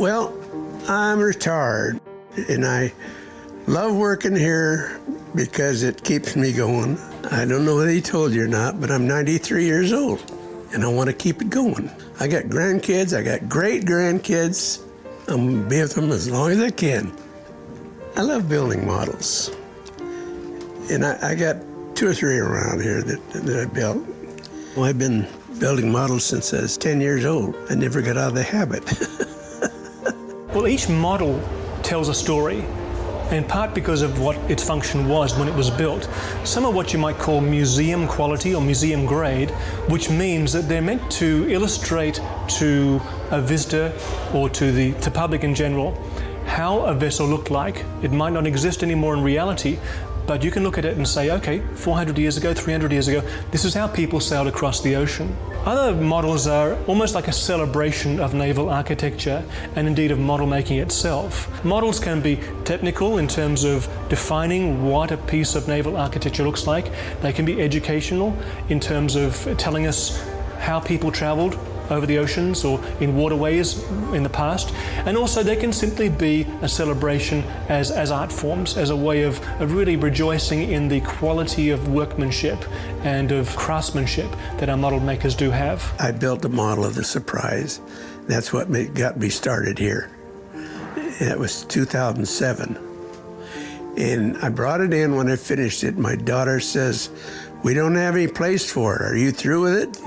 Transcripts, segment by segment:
Well, I'm retired, and I love working here because it keeps me going. I don't know whether he told you or not, but I'm 93 years old, and I want to keep it going. I got grandkids, I got great-grandkids. I'm going to be with them as long as I can. I love building models, and I got 2 or 3 around here that I built. Well, I've been building models since I was 10 years old. I never got out of the habit. Well, each model tells a story, in part because of what its function was when it was built. Some are what you might call museum quality or museum grade, which means that they're meant to illustrate to a visitor or to public in general how a vessel looked like. It might not exist anymore in reality, but you can look at it and say, okay, 400 years ago, 300 years ago, this is how people sailed across the ocean. Other models are almost like a celebration of naval architecture and indeed of model making itself. Models can be technical in terms of defining what a piece of naval architecture looks like. They can be educational in terms of telling us how people traveled over the oceans or in waterways in the past, and also they can simply be a celebration as art forms, as a way of really rejoicing in the quality of workmanship and of craftsmanship that our model makers do have. I built a model of the Surprise. That's what got me started here. That was 2007. And I brought it in. When I finished it, my daughter says, "We don't have any place for it. Are you through with it?"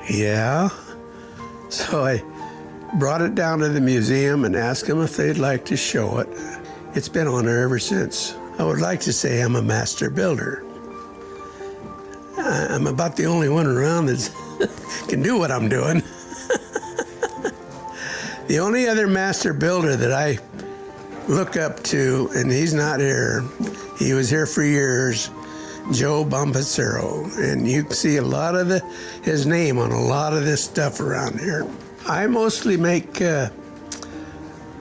"Yeah." So I brought it down to the museum and asked them if they'd like to show it. It's been on there ever since. I would like to say I'm a master builder. I'm about the only one around that can do what I'm doing. The only other master builder that I look up to, and he's not here, he was here for years, Joe Bombacero, and you can see a lot of his name on a lot of this stuff around here. I mostly make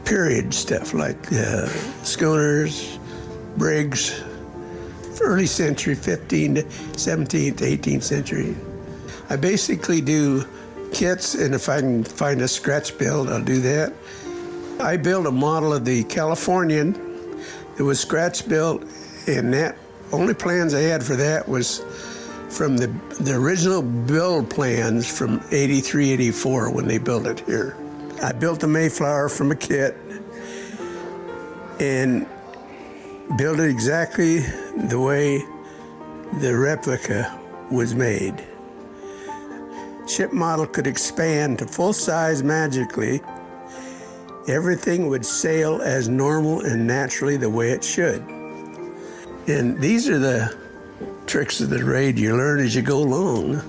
period stuff like schooners, brigs, early century, 15th to 17th, 18th century. I basically do kits, and if I can find a scratch build, I'll do that. I built a model of the Californian. It was scratch built, and that only plans I had for that was from the original build plans from 83, 84 when they built it here. I built the Mayflower from a kit and built it exactly the way the replica was made. Ship model could expand to full size magically. Everything would sail as normal and naturally the way it should. And these are the tricks of the trade you learn as you go along.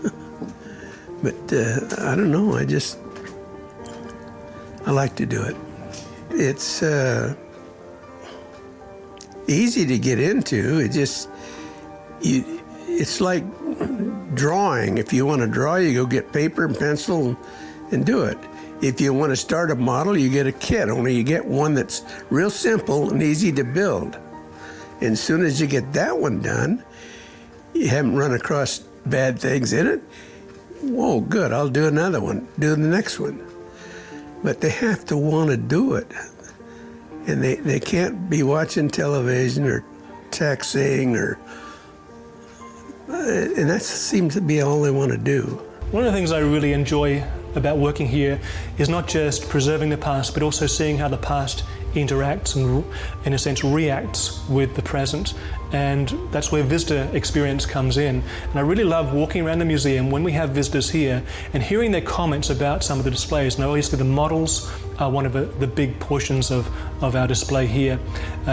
But I don't know, I like to do it. It's easy to get into. It's like drawing. If you want to draw, you go get paper and pencil and do it. If you want to start a model, you get a kit, only you get one that's real simple and easy to build. And as soon as you get that one done, you haven't run across bad things in it, whoa, good, I'll do another one, do the next one. But they have to want to do it. And they can't be watching television or texting and that seems to be all they want to do. One of the things I really enjoy about working here is not just preserving the past, but also seeing how the past interacts and, in a sense, reacts with the present. And that's where visitor experience comes in. And I really love walking around the museum when we have visitors here and hearing their comments about some of the displays. And obviously the models are one of the big portions of our display here.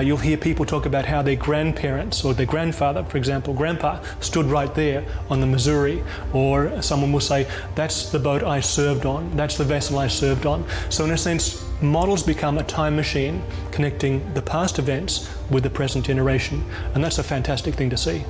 You'll hear people talk about how their grandparents or their grandfather, for example, grandpa, stood right there on the Missouri. Or someone will say, that's the boat I served on, that's the vessel I served on. So in a sense, models become a time machine connecting the past events with the present generation. And that's a fantastic thing to see.